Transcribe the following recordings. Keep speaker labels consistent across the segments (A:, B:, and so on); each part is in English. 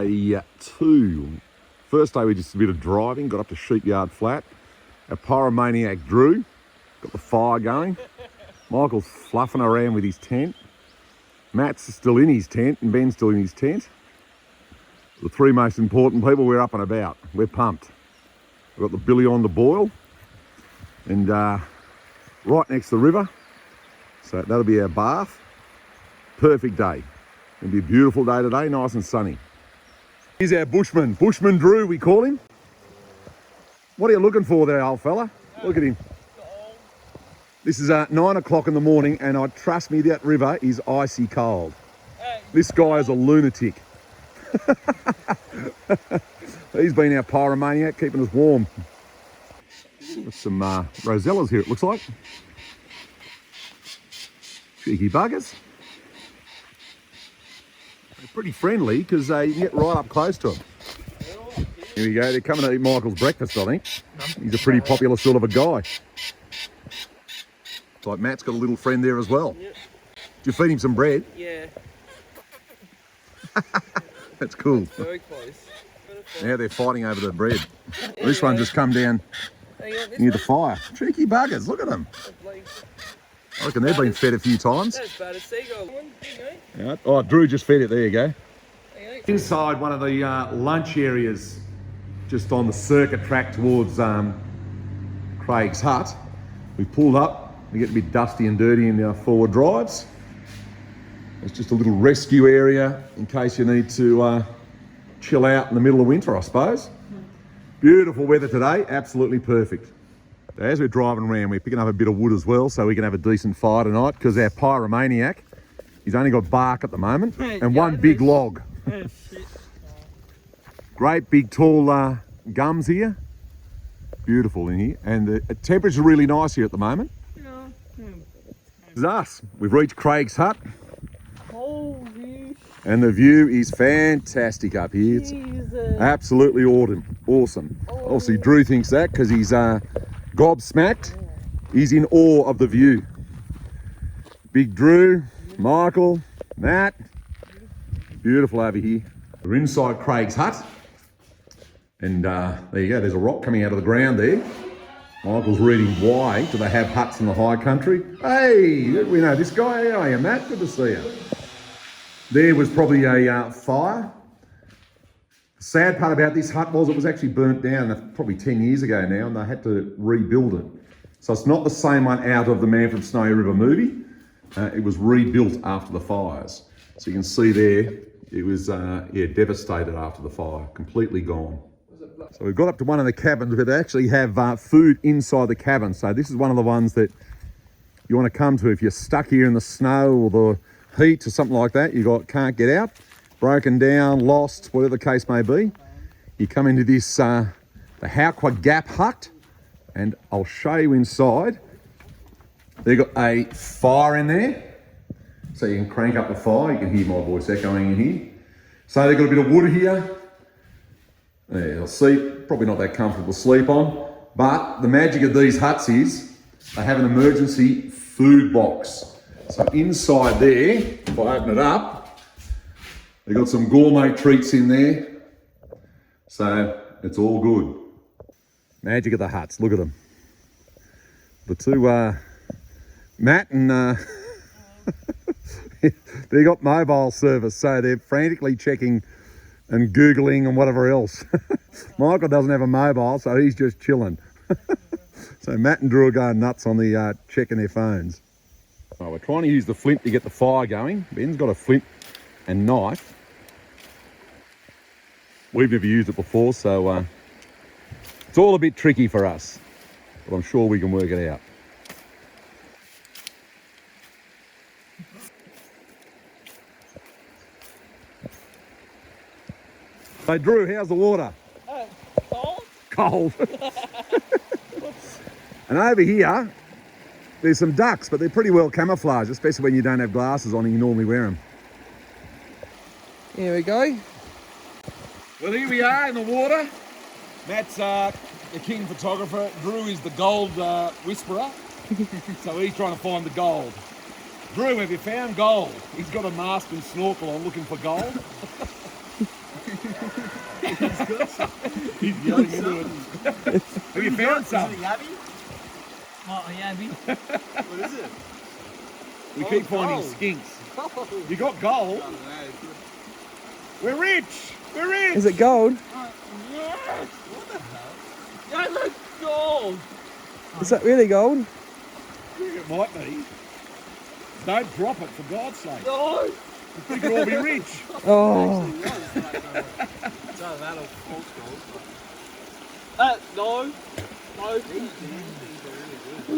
A: day 2. First day we just did a bit of driving, got up to Sheepyard Flat. Our pyromaniac Drew got the fire going. Michael's fluffing around with his tent. Matt's still in his tent and Ben's still in his tent. The 3 most important people, we're up and about. We're pumped. We've got the billy on the boil and right next to the river. So that'll be our bath. Perfect day. It'll be a beautiful day today, nice and sunny. Here's our bushman, Bushman Drew we call him. What are you looking for there, old fella? Look at him. This is 9 o'clock in the morning and trust me, that river is icy cold. This guy is a lunatic. He's been our pyromaniac, keeping us warm. Got some rosellas here, it looks like. Cheeky buggers. They're pretty friendly because you can get right up close to them. Here we go, they're coming to eat Michael's breakfast, I think. He's a pretty popular sort of a guy. It's like Matt's got a little friend there as well. Yep. Did you feed him some bread?
B: Yeah.
A: That's cool.
B: That's very close.
A: Now they're fighting over the bread. This one just come down near the fire. Cheeky buggers, look at them. I reckon they've been fed a few times.
B: That's about a seagull.
A: Right. Oh, Drew just fed it. There you go. Inside one of the lunch areas, just on the circuit track towards Craig's hut. We pulled up. We get a bit dusty and dirty in our forward drives. It's just a little rescue area in case you need to chill out in the middle of winter, I suppose. Beautiful weather today, absolutely perfect. As we're driving around, we're picking up a bit of wood as well so we can have a decent fire tonight because our pyromaniac, he's only got bark at the moment and one big log. Great big tall gums here. Beautiful in here. And the temperature's really nice here at the moment. This is us. We've reached Craig's hut. And the view is fantastic up here. It's absolutely awesome. Obviously Drew thinks that because he's gobsmacked. He's in awe of the view. Big Drew, Michael, Matt. Beautiful over here. We're inside Craig's hut. And there you go, there's a rock coming out of the ground there. Michael's reading why do they have huts in the high country. Hey, we know this guy. How are you, Matt? Good to see you. There was probably a fire. The sad part about this hut was it was actually burnt down probably 10 years ago now and they had to rebuild it. So it's not the same one out of the Man from Snowy River movie. It was rebuilt after the fires. So you can see there, it was devastated after the fire, completely gone. So we've got up to one of the cabins where they actually have food inside the cabin. So this is one of the ones that you want to come to if you're stuck here in the snow or the heat or something like that. You can't get out, broken down, lost, whatever the case may be. You come into this the Hauqua Gap hut, and I'll show you inside. They've got a fire in there, so you can crank up the fire. You can hear my voice echoing in here. So they've got a bit of wood here. They'll sleep, probably not that comfortable to sleep on, but the magic of these huts is they have an emergency food box. So inside there, if I open it up, they've got some gourmet treats in there. So it's all good. Magic of the huts, look at them. The two, Matt and they got mobile service, so they're frantically checking and Googling and whatever else. Michael doesn't have a mobile, so he's just chilling. So Matt and Drew are going nuts on the checking their phones. Oh, we're trying to use the flint to get the fire going. Ben's got a flint and knife. We've never used it before, so it's all a bit tricky for us, but I'm sure we can work it out. Hey Drew, how's the water?
B: Cold?
A: Cold. And over here, there's some ducks, but they're pretty well camouflaged, especially when you don't have glasses on and you normally wear them.
B: Here we go.
A: Well, here we are in the water. Matt's the king photographer. Drew is the gold whisperer. So he's trying to find the gold. Drew, have you found gold? He's got a mask and snorkel on looking for gold. He's yelling into it. Have you found some?
B: Oh, yeah,
C: What is it?
A: We
C: Oh,
A: keep finding
C: gold.
A: skinks.
C: Oh,
A: You got gold? We're rich. We're rich.
D: Is it gold?
C: yes! What the hell?
B: yeah, look, gold.
D: Is that really gold?
A: I think it might be. Don't drop it, for God's sake.
B: No.
A: We could all be rich.
D: Oh,
C: So that'll false gold.
B: No. No.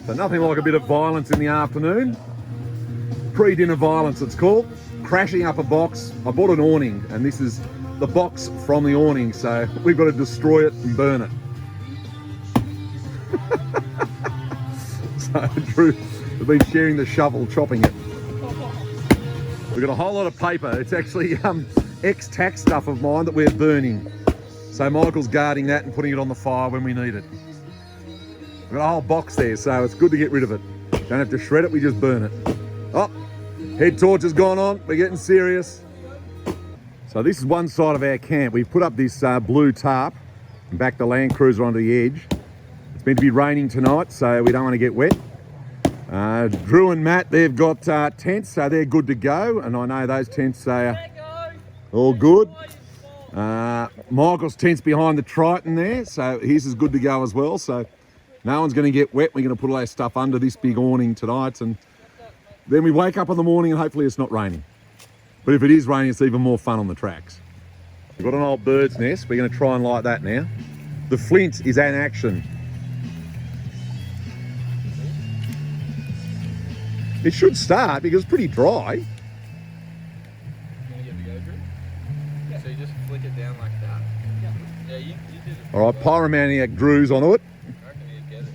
A: So nothing like a bit of violence in the afternoon. Pre-dinner violence, it's called. Crashing up a box. I bought an awning, and this is the box from the awning, so we've got to destroy it and burn it. So Drew has been sharing the shovel, chopping it. We've got a whole lot of paper. It's actually ex-tax stuff of mine that we're burning. So Michael's guarding that and putting it on the fire when we need it. We've got a whole box there, so it's good to get rid of it. Don't have to shred it, we just burn it. Oh, head torch has gone on. We're getting serious. So this is one side of our camp. We've put up this blue tarp and backed the Land Cruiser onto the edge. It's meant to be raining tonight, so we don't want to get wet. Drew and Matt, they've got tents, so they're good to go. And I know those tents are all good. Michael's tent's behind the Triton there, so his is good to go as well. So no one's going to get wet. We're going to put all our stuff under this big awning tonight, and then we wake up in the morning and hopefully it's not raining. But if it is raining, it's even more fun on the tracks. We've got an old bird's nest. We're going to try and light that now. The flint is in action. It should start because it's pretty dry.
B: You want to give it a go, Drew? Yeah. So you just flick it down like that? Yeah, you did it.
A: All right, Pyromaniac Drew's on it.
B: I reckon you'd get it.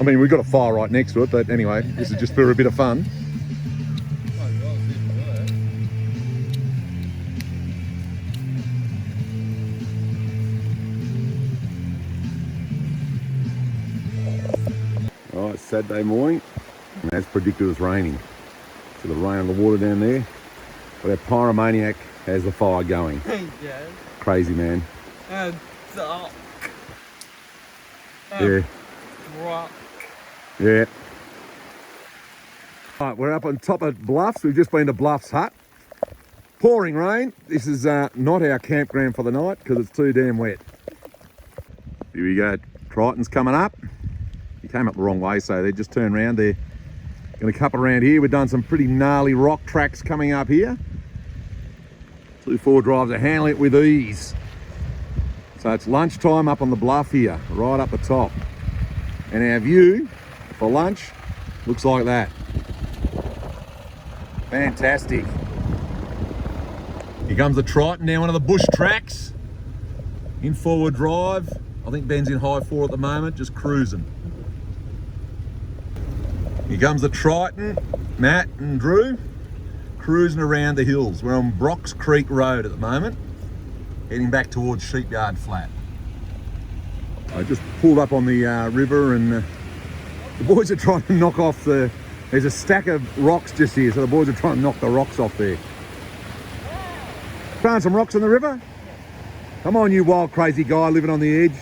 A: I mean, we've got a fire right next to it, but anyway, this is just for a bit of fun. Oh, it's Saturday morning, and as predicted, it's raining. So the rain and the water down there. But our Pyromaniac has the fire going.
B: Yeah.
A: Crazy, man.
B: And dark.
A: Yeah.
B: Rock.
A: Yeah. Right, we're up on top of Bluffs. We've just been to Bluffs Hut. Pouring rain. This is not our campground for the night because it's too damn wet. Here we go. Triton's coming up. He came up the wrong way, so they just turned around. They're going to cup around here. We've done some pretty gnarly rock tracks coming up here. 2-4 drives are handling it with ease. So it's lunchtime up on the bluff here, right up the top. And our view for lunch looks like that. Fantastic. Here comes the Triton, now one of the bush tracks. In forward drive. I think Ben's in high 4 at the moment, just cruising. Here comes the Triton, Matt and Drew, cruising around the hills. We're on Brox Creek Road at the moment, heading back towards Sheepyard Flat. I just pulled up on the river, and the boys are trying to knock off there's a stack of rocks just here, so the boys are trying to knock the rocks off there. Found some rocks in the river? Come on, you wild crazy guy living on the edge.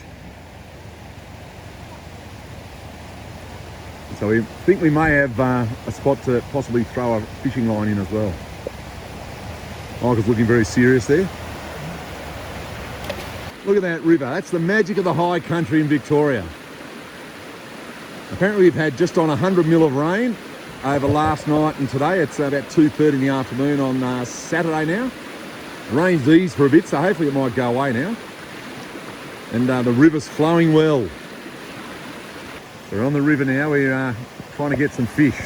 A: So we think we may have a spot to possibly throw a fishing line in as well. Michael's looking very serious there. Look at that river. That's the magic of the high country in Victoria. Apparently we've had just on 100 mil of rain over last night and today. It's about 2:30 in the afternoon on Saturday now. The rain's eased for a bit, so hopefully it might go away now. And the river's flowing well. We're on the river now. We're trying to get some fish.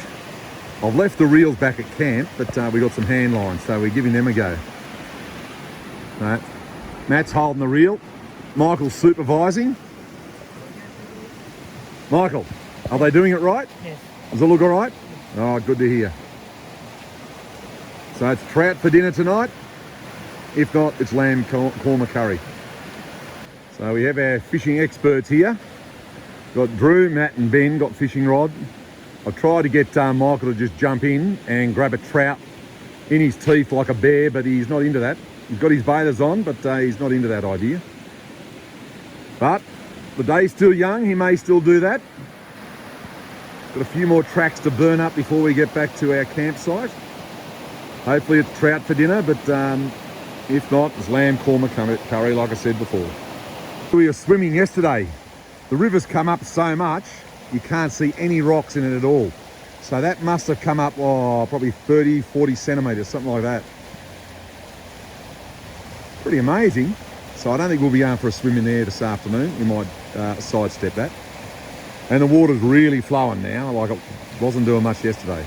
A: I've left the reels back at camp, but we got some hand lines, so we're giving them a go. Right. Matt's holding the reel. Michael's supervising. Michael, are they doing it right?
B: Yes.
A: Does it look all right? Oh, good to hear. So it's trout for dinner tonight. If not, it's lamb korma curry. So we have our fishing experts here. Got Drew, Matt and Ben got fishing rod. I tried to get Michael to just jump in and grab a trout in his teeth like a bear, but he's not into that. He's got his bathers on, but he's not into that idea. But the day's still young, he may still do that. Got a few more tracks to burn up before we get back to our campsite. Hopefully it's trout for dinner, but if not, it's lamb korma curry like I said before. We were swimming yesterday. The river's come up so much, you can't see any rocks in it at all. So that must have come up, probably 30, 40 centimetres, something like that. Pretty amazing. So I don't think we'll be going for a swim in there this afternoon. We might sidestep that. And the water's really flowing now, like it wasn't doing much yesterday.